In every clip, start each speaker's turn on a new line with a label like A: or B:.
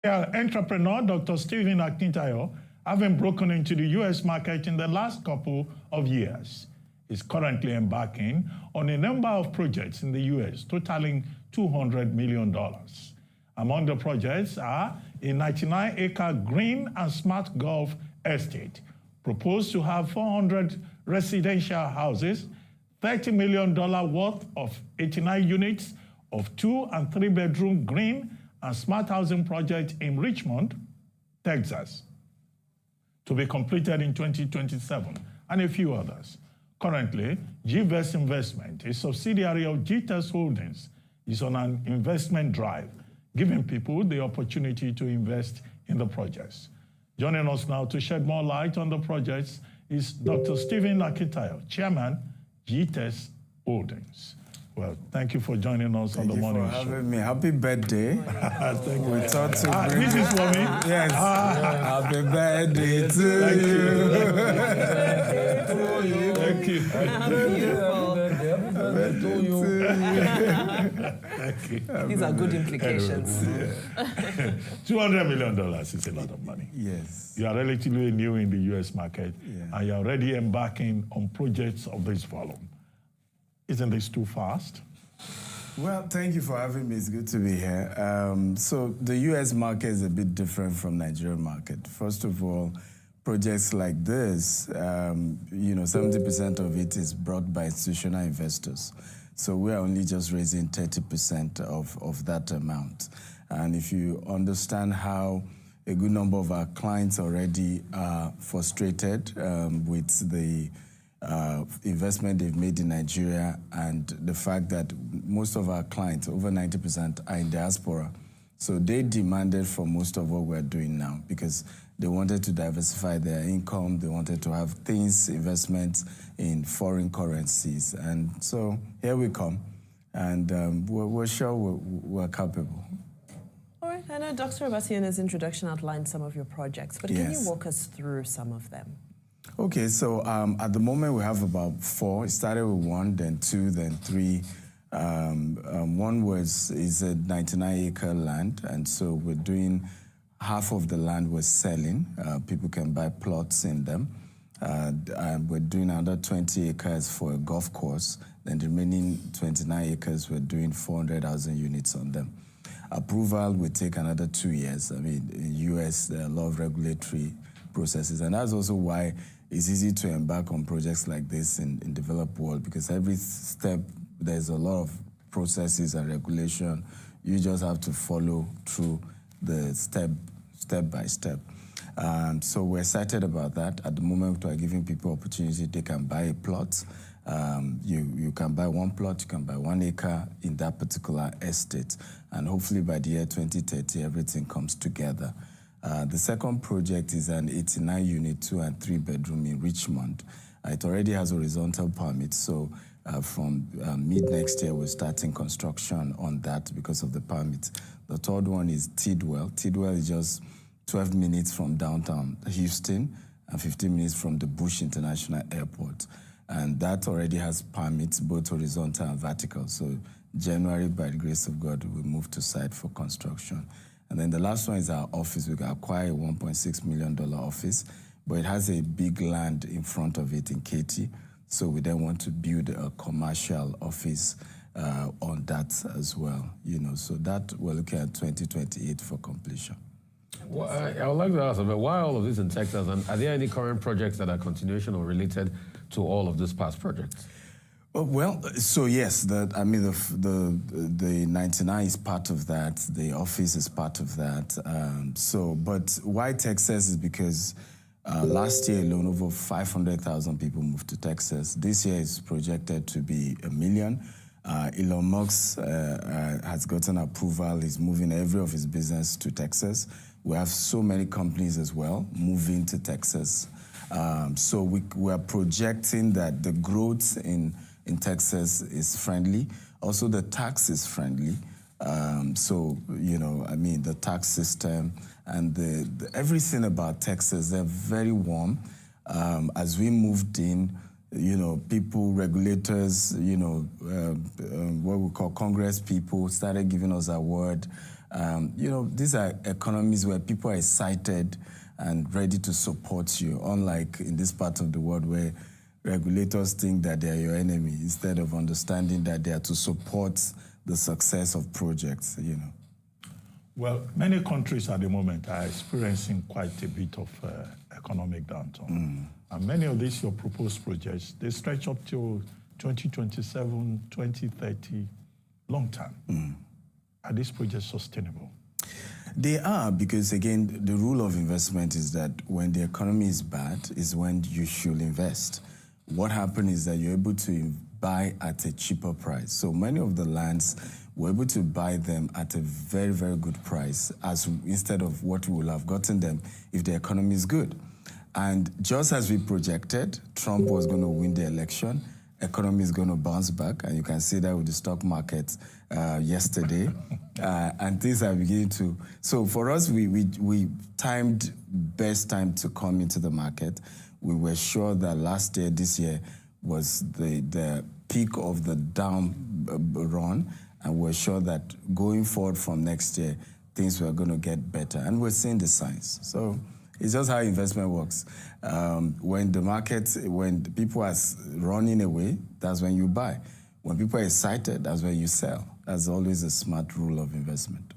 A: Entrepreneur Dr. Stephen Akintayo, having broken into the U.S. market in the last couple of years, is currently embarking on a number of projects in the U.S. totaling $200 million. Among the projects are a 99-acre green and smart golf estate, proposed to have 400 residential houses, $30 million worth of 89 units of 2- and 3-bedroom green and smart housing project in Richmond, Texas, to be completed in 2027, and a few others. Currently, GVest Investment, a subsidiary of Gtextholdings, is on an investment drive, giving people the opportunity to invest in the projects. Joining us now to shed more light on the projects is Dr. Stephen Akintayo, Chairman, Gtextholdings. Well, thank you for joining us on the morning show.
B: Thank you for having me. Happy birthday.
A: Thank you.
B: We thought to bring
A: this is for me?
B: Yes. Happy birthday to you.
A: Thank you.
B: Happy birthday to you.
A: Thank you.
C: These are good implications.
A: $200 million is a lot of money.
B: Yes.
A: You are relatively new in the U.S. market, and you're already embarking on projects of this volume. Isn't this too fast?
B: Well, thank you for having me. It's good to be here. So the U.S. market is a bit different from Nigerian market. First of all, projects like this, 70% of it is brought by institutional investors. So we are only just raising 30% of that amount. And if you understand how a good number of our clients already are frustrated with the investment they've made in Nigeria, and the fact that most of our clients, over 90%, are in diaspora. So they demanded for most of what we're doing now because they wanted to diversify their income. They wanted to have investments in foreign currencies. And so here we come. And we're sure we're capable.
C: All right. I know Dr. Obasi in his introduction outlined some of your projects, but can you walk us through some of them?
B: Okay, so at the moment we have about 4. It started with 1, then 2, then 3. One is a 99-acre land, and so we're doing half of the land we're selling. People can buy plots in them. And we're doing another 20 acres for a golf course. Then the remaining 29 acres, we're doing 400,000 units on them. Approval will take another 2 years. I mean, in the U.S., there are a lot of regulatory processes, and that's also why it's easy to embark on projects like this in developed world, because every step there's a lot of processes and regulation. You just have to follow through the step by step. So we're excited about that. At the moment, we're giving people opportunity. They can buy a plot. You can buy 1 plot, you can buy 1 acre in that particular estate, and hopefully by the year 2030, everything comes together. The second project is an 89-unit 2- and 3-bedroom in Richmond. It already has horizontal permits, so from mid-next year, we're starting construction on that because of the permits. The third one is Tidwell. Tidwell is just 12 minutes from downtown Houston and 15 minutes from the Bush International Airport. And that already has permits, both horizontal and vertical. So January, by the grace of God, we'll move to site for construction. And then the last one is our office. We acquired a $1.6 million office, but it has a big land in front of it in Katy. So we then want to build a commercial office on that as well. So that we're looking at 2028 for completion.
D: Well, I would like to ask about why all of this in Texas, and are there any current projects that are continuation or related to all of these past projects?
B: Well, so yes, the 99 is part of that. The office is part of that. But why Texas is because last year alone, over 500,000 people moved to Texas. This year is projected to be 1 million. Elon Musk has gotten approval. He's moving every of his business to Texas. We have so many companies as well moving to Texas. So we are projecting that the growth in Texas is friendly. Also, the tax is friendly. The tax system and everything about Texas, they're very warm. As we moved in, people, regulators, what we call Congress people started giving us a word. These are economies where people are excited and ready to support you, unlike in this part of the world where regulators think that they are your enemy instead of understanding that they are to support the success of projects,
A: Well, many countries at the moment are experiencing quite a bit of economic downturn. And many of these, your proposed projects, they stretch up to 2027, 2030, long term. Are these projects sustainable?
B: They are, because again, the rule of investment is that when the economy is bad is when you should invest. What happened is that you're able to buy at a cheaper price. So many of the lands, we're able to buy them at a very, very good price instead of what we would have gotten them if the economy is good. And just as we projected, Trump was going to win the election, economy is going to bounce back, and you can see that with the stock market yesterday, and things are beginning to. So for us, we timed best time to come into the market. We were sure that last year, this year, was the peak of the down run, and we're sure that going forward from next year, things were going to get better, and we're seeing the signs. So it's just how investment works. When people are running away, that's when you buy. When people are excited, that's when you sell. That's always a smart rule of investment.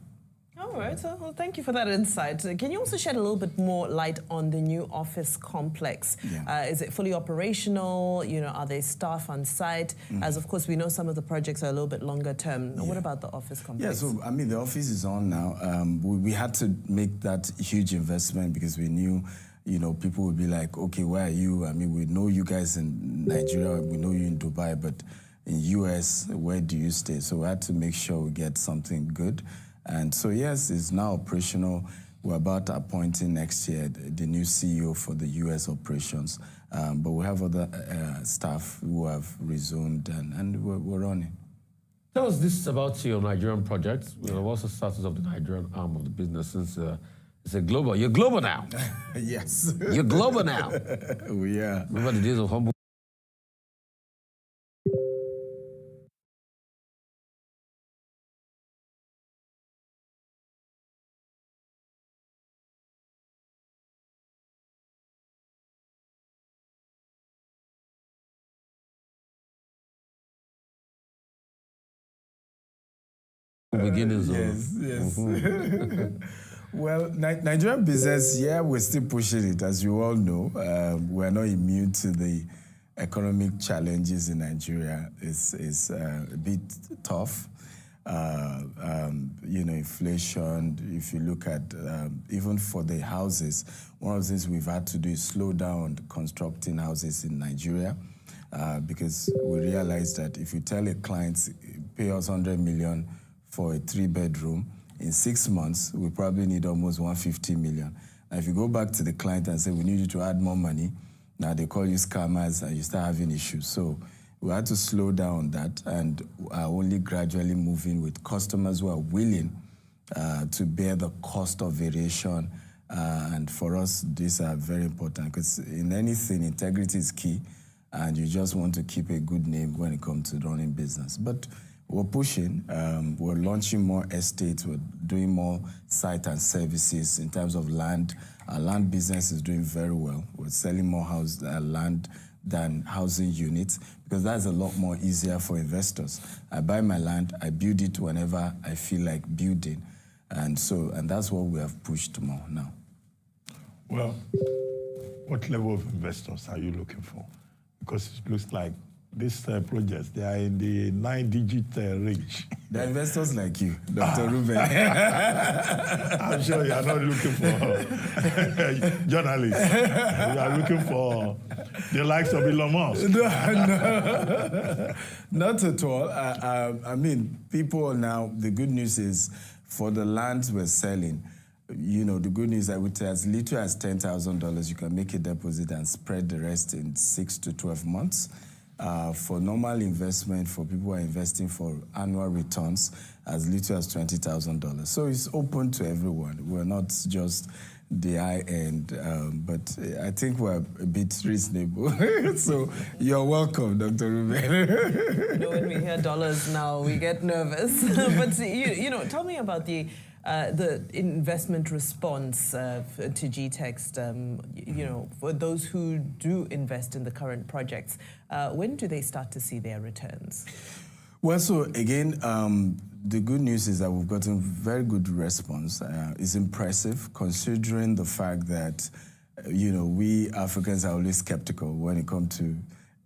C: All right, well, thank you for that insight. Can you also shed a little bit more light on the new office complex?
B: Yeah.
C: Is it fully operational? Are there staff on site? As of course, we know some of the projects are a little bit longer term. Yeah. What about the office complex?
B: Yeah, so the office is on now. We had to make that huge investment because we knew, people would be like, okay, where are you? We know you guys in Nigeria, we know you in Dubai, but in U.S., where do you stay? So we had to make sure we get something good. And so, yes, it's now operational. We're about appointing next year the new CEO for the U.S. operations. But we have other staff who have resumed, and we're running.
D: Tell us this about your Nigerian project. What's the status of the Nigerian arm of the business since it's a global? You're global now.
B: Yes.
D: You're global now.
B: We are.
D: Remember the days of humble. Beginnings.
B: Yes. Well, Nigerian business, we're still pushing it. As you all know, we're not immune to the economic challenges in Nigeria. It's a bit tough. Inflation, if you look at, even for the houses, one of the things we've had to do is slow down constructing houses in Nigeria because we realized that if you tell a client, pay us 100 million for a 3-bedroom, in 6 months, we probably need almost 150 million. And if you go back to the client and say, we need you to add more money, now they call you scammers and you start having issues. So we had to slow down that and are only gradually moving with customers who are willing to bear the cost of variation. And for us, these are very important because in anything, integrity is key and you just want to keep a good name when it comes to running business. But we're pushing, we're launching more estates, we're doing more site and services in terms of land. Our land business is doing very well. We're selling more land than housing units because that's a lot more easier for investors. I buy my land, I build it whenever I feel like building. And that's what we have pushed more now.
A: Well, what level of investors are you looking for? Because it looks like these projects, they are in the 9-digit range.
B: They're investors like you, Dr. Ruben.
A: I'm sure you are not looking for journalists. You are looking for the likes of Elon Musk.
B: No, not at all. People now, the good news is for the lands we're selling, the good news I would say as little as $10,000, you can make a deposit and spread the rest in 6 to 12 months. For normal investment, for people who are investing for annual returns, as little as $20,000. So it's open to everyone. We're not just the high end, but I think we're a bit reasonable. So you're welcome, Dr. Ruben.
C: When we hear dollars now, we get nervous. But tell me about the the investment response to Gtext, you know, for those who do invest in the current projects, when do they start to see their returns?
B: Well, so again, the good news is that we've gotten very good response. It's impressive considering the fact that, you know, we Africans are always skeptical when it comes to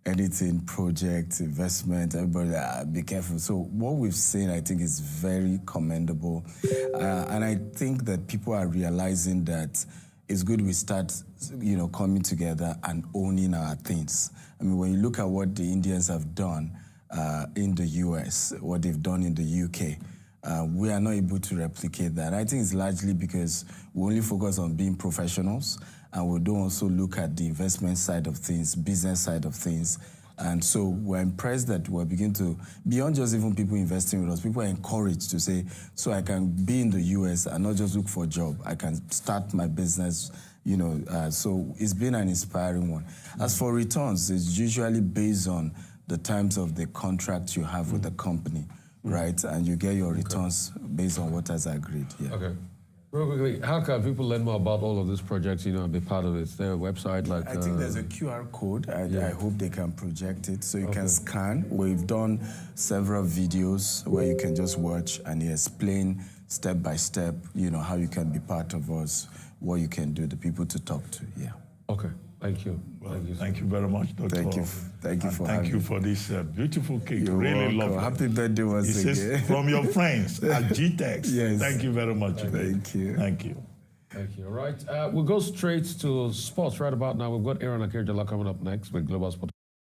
B: anything, project, investment, everybody, be careful. So what we've seen, I think, is very commendable. And I think that people are realizing that it's good we start, you know, coming together and owning our things. I mean, when you look at what the Indians have done in the U.S., what they've done in the U.K., we are not able to replicate that. I think it's largely because we only focus on being professionals, and we don't also look at the investment side of things, business side of things. And so we're impressed that we're beginning to, beyond just even people investing with us, people are encouraged to say, so I can be in the US and not just look for a job. I can start my business, you know, so it's been an inspiring one. As for returns, it's usually based on the terms of the contract you have with the company, right? And you get your returns based on what has agreed. Yeah.
D: Okay. Real quickly, how can people learn more about all of these projects, you know, and be part of it? Is there a website like...
B: I think there's a QR code. I hope they can project it so you can scan. We've done several videos where you can just watch and explain step by step, you know, how you can be part of us, what you can do, the people to talk to, yeah.
D: Okay. Thank you.
A: Well, thank you very much, Dr.
B: Thank you for having me.
A: Thank you for this beautiful cake.
B: You're
A: really
B: welcome.
A: lovely.
B: Happy birthday once again.
A: From your friends at Gtext.
B: Yes.
A: Thank you very much.
B: Thank you.
A: Thank you.
D: Thank you. All right. We'll go straight to sports right about now. We've got Aaron Akirjala coming up next with Global Sport.